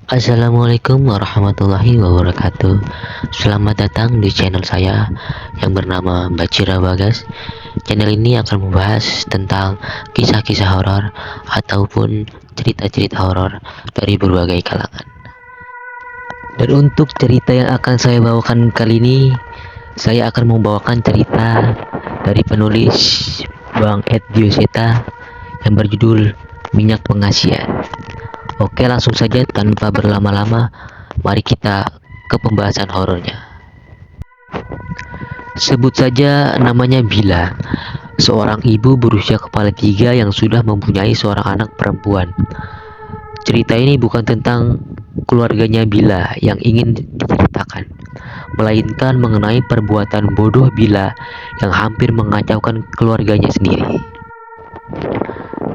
Assalamualaikum warahmatullahi wabarakatuh. Selamat datang di channel saya yang bernama Bacira Bagas. Channel ini akan membahas tentang kisah-kisah horor ataupun cerita-cerita horor dari berbagai kalangan. Dan untuk cerita yang akan saya bawakan kali ini, saya akan membawakan cerita dari penulis Bang Ed Dioseta yang berjudul Minyak Pengasihan. Oke, langsung saja tanpa berlama-lama, mari kita ke pembahasan horornya. Sebut saja namanya Bila, seorang ibu berusia kepala 3 yang sudah mempunyai seorang anak perempuan. Cerita ini bukan tentang keluarganya Bila yang ingin diceritakan, melainkan mengenai perbuatan bodoh Bila yang hampir mengacaukan keluarganya sendiri.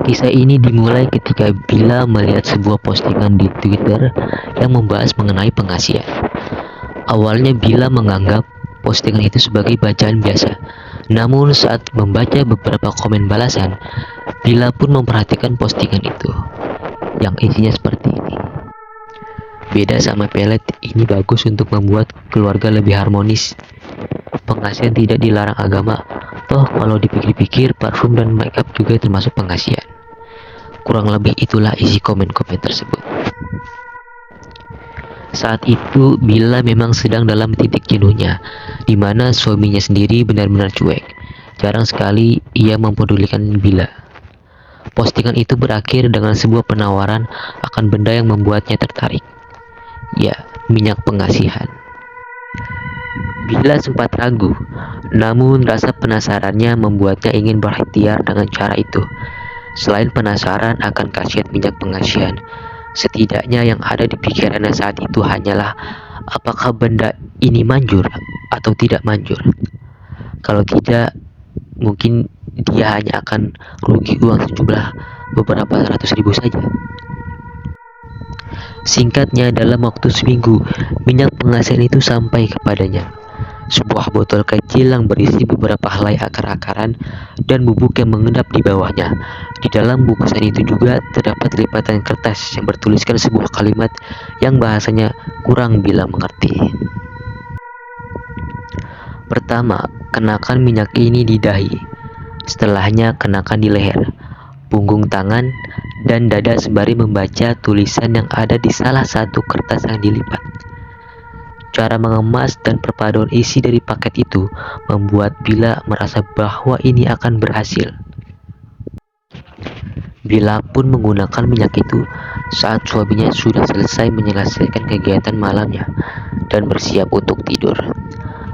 Kisah ini dimulai ketika Bila melihat sebuah postingan di Twitter yang membahas mengenai pengasihan. Awalnya Bila menganggap postingan itu sebagai bacaan biasa. Namun saat membaca beberapa komen balasan, Bila pun memperhatikan postingan itu yang isinya seperti ini. Beda sama pelet, ini bagus untuk membuat keluarga lebih harmonis. Pengasihan tidak dilarang agama. Toh kalau dipikir-pikir, parfum dan makeup juga termasuk pengasihan. Kurang lebih itulah isi komen-komen tersebut. Saat itu Bila memang sedang dalam titik jenuhnya, di mana suaminya sendiri benar-benar cuek. Jarang sekali ia mempedulikan Bila. Postingan itu berakhir dengan sebuah penawaran akan benda yang membuatnya tertarik. Ya, minyak pengasihan. Bila sempat ragu, namun rasa penasarannya membuatnya ingin berikhtiar dengan cara itu. Selain penasaran akan khasiat minyak pengasihan, setidaknya yang ada di pikirannya saat itu hanyalah apakah benda ini manjur atau tidak manjur. Kalau tidak, mungkin dia hanya akan rugi uang sejumlah beberapa ratus ribu saja. Singkatnya, dalam waktu seminggu, minyak pengasihan itu sampai kepadanya. Sebuah botol kecil yang berisi beberapa helai akar-akaran dan bubuk yang mengendap di bawahnya. Di dalam bungkusan itu juga terdapat lipatan kertas yang bertuliskan sebuah kalimat yang bahasanya kurang Bila mengerti. Pertama, kenakan minyak ini di dahi. Setelahnya kenakan di leher, punggung tangan, dan dada sembari membaca tulisan yang ada di salah satu kertas yang dilipat. Cara mengemas dan perpaduan isi dari paket itu membuat Bila merasa bahwa ini akan berhasil. Bila pun menggunakan minyak itu saat suaminya sudah selesai menyelesaikan kegiatan malamnya dan bersiap untuk tidur.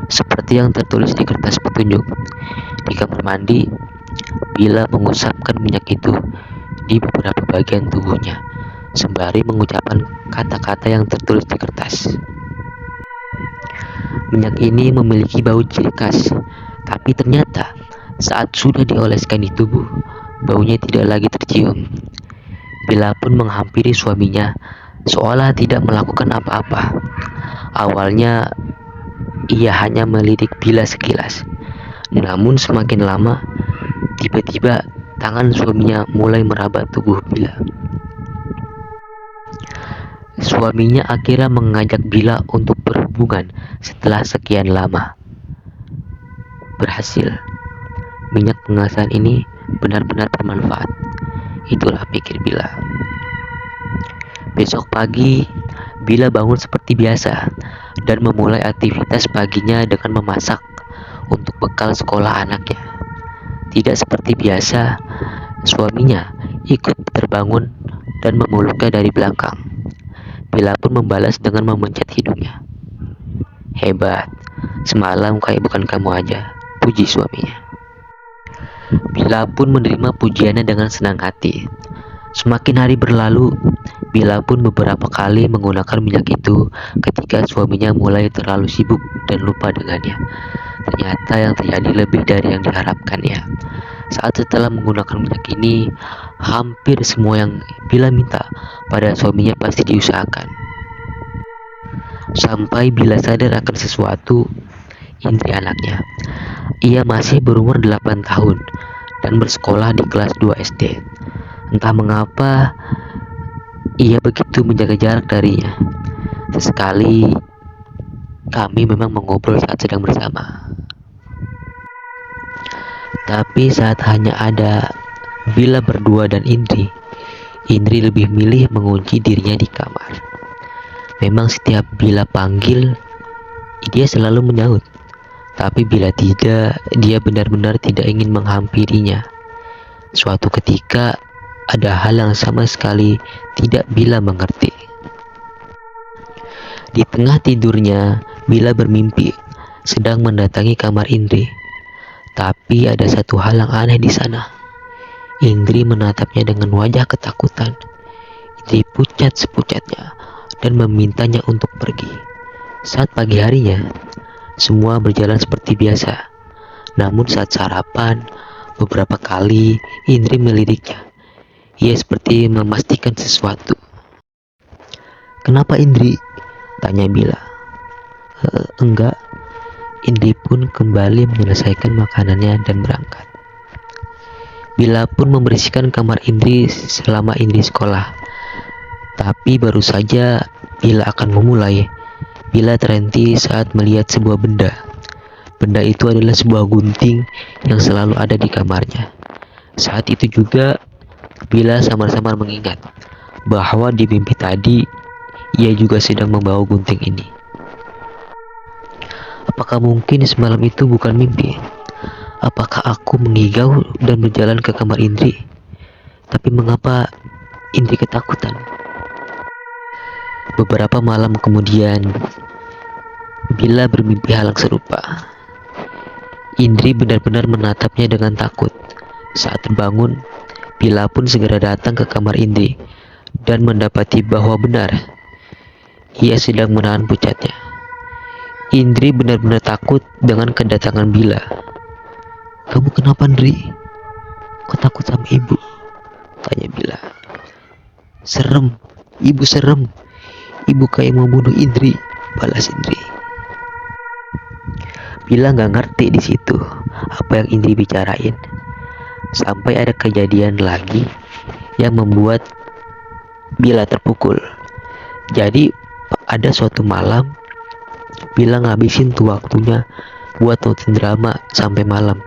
Seperti yang tertulis di kertas petunjuk, di kamar mandi, Bila mengusapkan minyak itu di beberapa bagian tubuhnya, sembari mengucapkan kata-kata yang tertulis di kertas. Minyak ini memiliki bau ciri khas, tapi ternyata saat sudah dioleskan di tubuh, baunya tidak lagi tercium. Bila pun menghampiri suaminya, seolah tidak melakukan apa-apa. Awalnya, ia hanya melirik Bila sekilas. Namun semakin lama, tiba-tiba tangan suaminya mulai meraba tubuh Bila. Suaminya akhirnya mengajak Bila untuk berhubungan setelah sekian lama. Berhasil. Minyak pengasihan ini benar-benar bermanfaat. Itulah pikir Bila. Besok pagi, Bila bangun seperti biasa dan memulai aktivitas paginya dengan memasak untuk bekal sekolah anaknya. Tidak seperti biasa, suaminya ikut terbangun dan memeluknya dari belakang. Bila pun membalas dengan memencet hidungnya. Hebat, semalam kayak bukan kamu aja, puji suaminya. Bila pun menerima pujiannya dengan senang hati. Semakin hari berlalu, Bila pun beberapa kali menggunakan minyak itu ketika suaminya mulai terlalu sibuk dan lupa dengannya. Ternyata yang terjadi lebih dari yang diharapkannya. Saat setelah menggunakan minyak ini, hampir semua yang Bila minta pada suaminya pasti diusahakan. Sampai Bila sadar akan sesuatu, Indri anaknya. Ia masih berumur 8 tahun dan bersekolah di kelas 2 SD. Entah mengapa, Ia begitu menjaga jarak darinya. Sesekali kami memang mengobrol saat sedang bersama. Tapi saat hanya ada Bila berdua dan Indri lebih milih mengunci dirinya di kamar. Memang setiap Bila panggil, dia selalu menyahut. Tapi bila tidak, dia benar-benar tidak ingin menghampirinya. Suatu ketika, ada hal yang sama sekali tidak Bila mengerti. Di tengah tidurnya, Bila bermimpi sedang mendatangi kamar Indri. Tapi ada satu hal yang aneh di sana. Indri menatapnya dengan wajah ketakutan. Indri pucat sepucatnya dan memintanya untuk pergi. Saat pagi harinya, semua berjalan seperti biasa. Namun saat sarapan, beberapa kali Indri meliriknya. Ia seperti memastikan sesuatu. "Kenapa Indri?" tanya Bila. Enggak." Indri pun kembali menyelesaikan makanannya dan berangkat. Bila pun membersihkan kamar Indri selama Indri sekolah. Tapi baru saja Bila akan memulai, Bila terhenti saat melihat sebuah benda. Benda itu adalah sebuah gunting yang selalu ada di kamarnya. Saat itu juga Bila samar-samar mengingat bahwa di mimpi tadi ia juga sedang membawa gunting ini. Apakah mungkin semalam itu bukan mimpi? Apakah aku mengigau dan berjalan ke kamar Indri? Tapi mengapa Indri ketakutan? Beberapa malam kemudian, Bila bermimpi hal yang serupa. Indri benar-benar menatapnya dengan takut. Saat terbangun, Bila pun segera datang ke kamar Indri dan mendapati bahwa benar ia sedang menahan pucatnya. Indri benar-benar takut dengan kedatangan Bila. "Kamu kenapa, Indri? Kau takut sama ibu?" tanya Bila. "Serem, ibu serem. Ibu kayak mau bunuh Indri," balas Indri. Bila nggak ngerti di situ apa yang Indri bicarain. Sampai ada kejadian lagi yang membuat Bila terpukul. Jadi ada suatu malam Bila ngabisin tuh waktunya buat nonton drama sampai malam.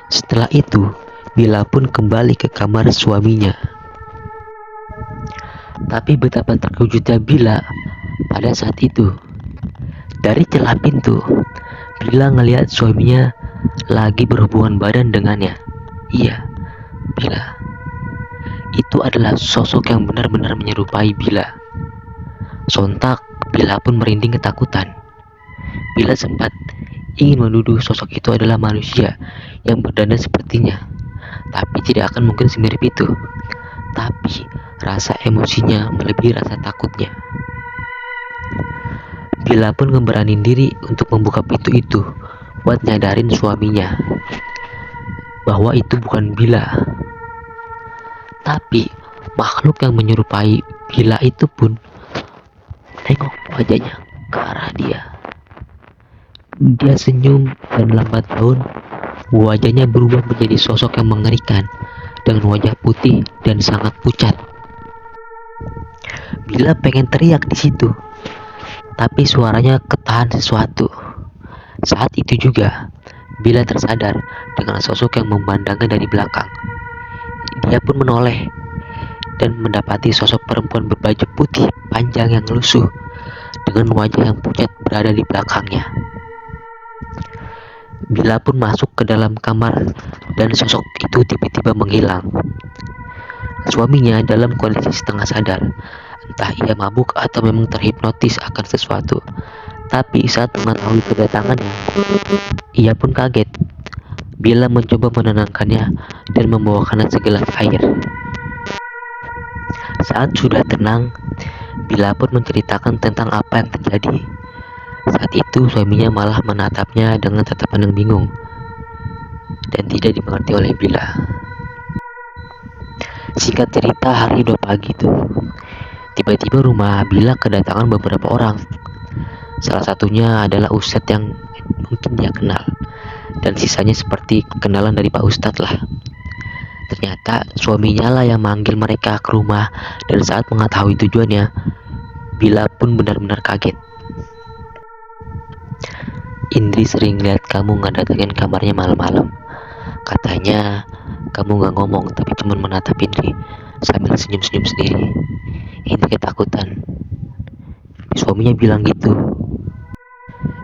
Setelah itu Bila pun kembali ke kamar suaminya. Tapi betapa terkejutnya Bila pada saat itu. Dari celah pintu, Bila ngelihat suaminya lagi berhubungan badan dengannya. Iya, Bila. Itu adalah sosok yang benar-benar menyerupai Bila. Sontak Bila pun merinding ketakutan. Bila sempat ingin menuduh sosok itu adalah manusia yang berdandan sepertinya, tapi tidak akan mungkin semirip itu. Tapi rasa emosinya melebihi rasa takutnya. Bila pun ngeberanin diri untuk membuka pintu itu buat nyadarin suaminya bahwa itu bukan Bila. Tapi makhluk yang menyerupai Bila itu pun tengok wajahnya ke arah dia. Dia senyum dan lambat laun wajahnya berubah menjadi sosok yang mengerikan dengan wajah putih dan sangat pucat. Bila pengen teriak di situ, tapi suaranya ketahan sesuatu. Saat itu juga Bila tersadar dengan sosok yang memandangnya dari belakang. Dia pun menoleh dan mendapati sosok perempuan berbaju putih panjang yang lusuh dengan wajah yang pucat berada di belakangnya. Bila pun masuk ke dalam kamar dan sosok itu tiba-tiba menghilang. Suaminya dalam kondisi setengah sadar, entah ia mabuk atau memang terhipnotis akan sesuatu. Tapi saat mengetahui kedatangannya, ia pun kaget. Bila mencoba menenangkannya dan membawakannya segelas air. Saat sudah tenang, Bila pun menceritakan tentang apa yang terjadi. Saat itu suaminya malah menatapnya dengan tatapan yang bingung dan tidak dimengerti oleh Bila. Singkat cerita, hari 2 pagi tuh tiba-tiba rumah Bila kedatangan beberapa orang. Salah satunya adalah Ustadz yang mungkin dia kenal, dan sisanya seperti kenalan dari Pak Ustadz lah. Ternyata suaminya lah yang manggil mereka ke rumah, dan saat mengetahui tujuannya, Bila pun benar-benar kaget. Indri sering lihat kamu ngedatengin kamarnya malam-malam. Katanya kamu gak ngomong tapi cuma menatap Indri sambil senyum-senyum sendiri. Indri ketakutan. Suaminya bilang gitu.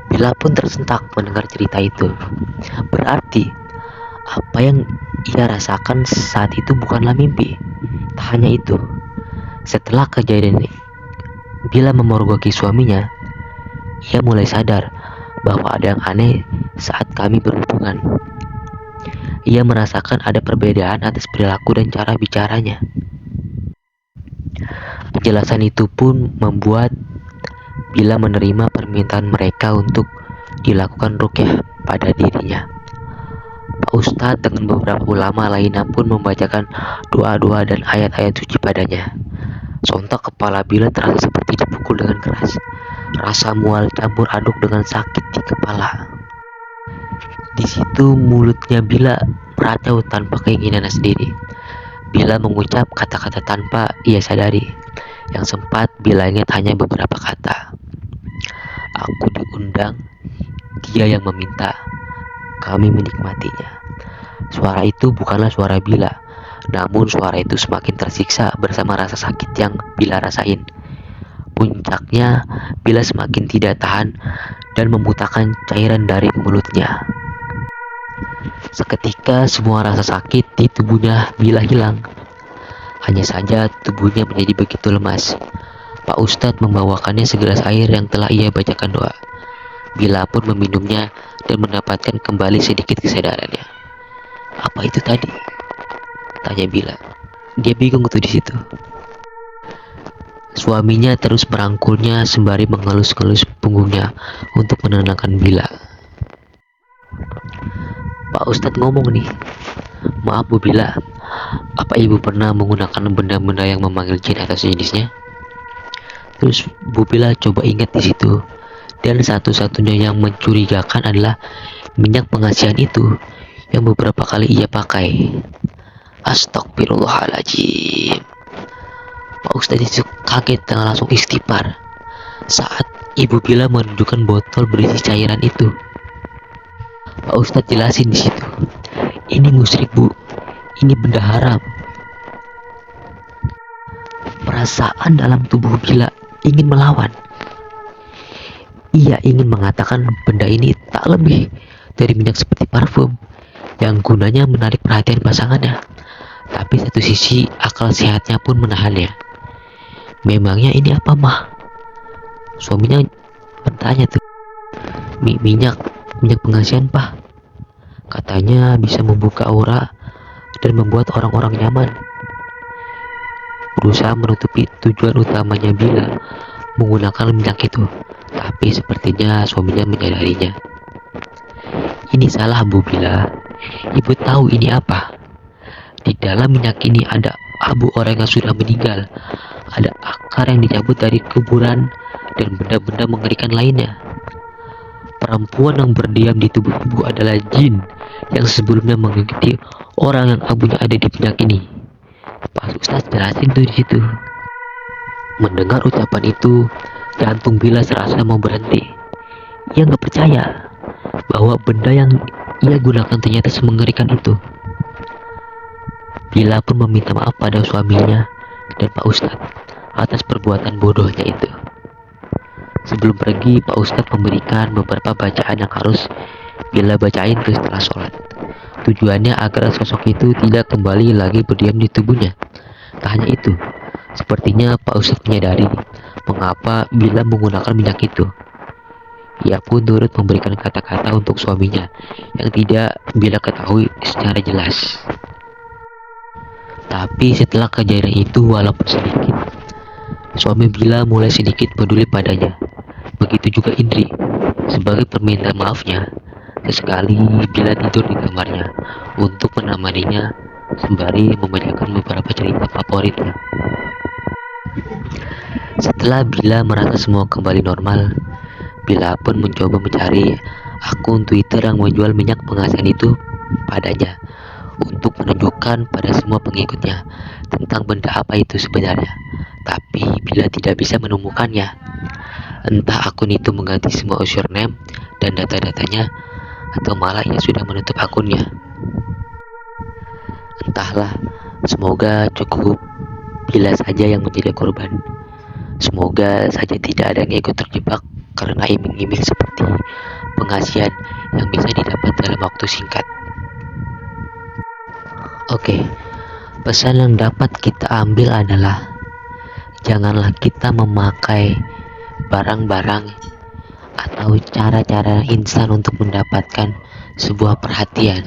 Bila pun tersentak mendengar cerita itu. Berarti apa yang ia rasakan saat itu bukanlah mimpi. Tak hanya itu, setelah kejadian ini, Bila memergoki suaminya, ia mulai sadar bahwa ada yang aneh saat kami berhubungan. Ia merasakan ada perbedaan atas perilaku dan cara bicaranya. Penjelasan itu pun membuat Bila menerima permintaan mereka untuk dilakukan ruqyah pada dirinya. Pak Ustadz dengan beberapa ulama lainnya pun membacakan doa-doa dan ayat-ayat suci padanya. Sontak kepala Bila terasa seperti dipukul dengan keras. Rasa mual campur aduk dengan sakit di kepala. Di situ mulutnya Bila meracau tanpa keinginannya sendiri. Bila mengucap kata-kata tanpa ia sadari. Yang sempat Bila ingat hanya beberapa kata. Aku diundang, dia yang meminta, kami menikmatinya. Suara itu bukanlah suara Bila, namun suara itu semakin tersiksa bersama rasa sakit yang Bila rasain. Puncaknya, Bila semakin tidak tahan dan memuntahkan cairan dari mulutnya. Seketika semua rasa sakit di tubuhnya Bila hilang. Hanya saja tubuhnya menjadi begitu lemas. Pak Ustadz membawakannya segelas air yang telah ia bacakan doa. Bila pun meminumnya dan mendapatkan kembali sedikit kesadarannya. Apa itu tadi? Tanya Bila. Dia bingung tuh di situ. Suaminya terus merangkulnya sembari mengelus-elus punggungnya untuk menenangkan Bila. Pak Ustadz ngomong nih, maaf Bu Bila, apa ibu pernah menggunakan benda-benda yang memanggil jin atau sejenisnya? Terus Bu Bila coba ingat di situ, dan satu-satunya yang mencurigakan adalah minyak pengasihan itu yang beberapa kali ia pakai. Astagfirullahaladzim. Pak Ustadz itu kaget dan langsung istighfar saat Ibu Bila menunjukkan botol berisi cairan itu. Pak Ustadz jelasin di situ, ini musyrik Bu, ini benda haram. Perasaan dalam tubuh Bila ingin melawan. Ia ingin mengatakan benda ini tak lebih dari minyak seperti parfum yang gunanya menarik perhatian pasangannya. Tapi satu sisi akal sehatnya pun menahannya. Memangnya ini apa mah? Suaminya bertanya tuh. Minyak pengasihan Pak. Katanya bisa membuka aura dan membuat orang-orang nyaman. Berusaha menutupi tujuan utamanya Bila menggunakan minyak itu, tapi sepertinya suaminya menyadarinya. Ini salah Bu Bila. Ibu tahu ini apa? Di dalam minyak ini ada abu orang yang sudah meninggal, ada akar yang dicabut dari kuburan, dan benda-benda mengerikan lainnya. Perempuan yang berdiam di tubuh ibu adalah jin yang sebelumnya mengikuti orang yang abunya ada di minyak ini. Pak Ustadz jelasin tuh di situ. Mendengar ucapan itu, jantung Bila serasa mau berhenti. Ia nggak percaya bahwa benda yang ia gunakan ternyata semengerikan itu. Bila pun meminta maaf pada suaminya dan Pak Ustadz atas perbuatan bodohnya itu. Sebelum pergi, Pak Ustadz memberikan beberapa bacaan yang harus Bila bacain setelah sholat. Tujuannya agar sosok itu tidak kembali lagi berdiam di tubuhnya. Tak hanya itu, sepertinya Pak Ustadz menyadari mengapa Bila menggunakan minyak itu. Ia pun turut memberikan kata-kata untuk suaminya yang tidak Bila ketahui secara jelas. Tapi setelah kejadian itu, walaupun sedikit, suami Bila mulai sedikit peduli padanya. Begitu juga Indri. Sebagai permintaan maafnya, sesekali Bila tidur di kamarnya untuk menemaninya sembari membacakan beberapa cerita favoritnya. Setelah Bila merasa semua kembali normal, Bila pun mencoba mencari akun Twitter yang menjual minyak pengasihan itu padanya untuk menunjukkan pada semua pengikutnya tentang benda apa itu sebenarnya. Tapi bila tidak bisa menemukannya, entah akun itu mengganti semua username dan data-datanya, atau malah ia sudah menutup akunnya. Entahlah, semoga cukup bila saja yang menjadi korban. Semoga saja tidak ada yang ikut terjebak karena iming-iming seperti pengasihan yang bisa didapat dalam waktu singkat. Oke, pesan yang dapat kita ambil adalah janganlah kita memakai barang-barang atau cara-cara instan untuk mendapatkan sebuah perhatian.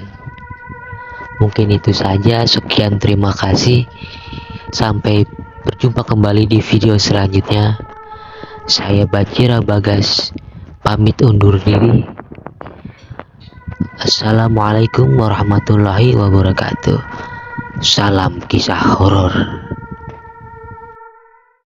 Mungkin itu saja, sekian, terima kasih. Sampai berjumpa kembali di video selanjutnya. Saya Bachira Bagas, pamit undur diri. Assalamualaikum warahmatullahi wabarakatuh. Salam kisah horor.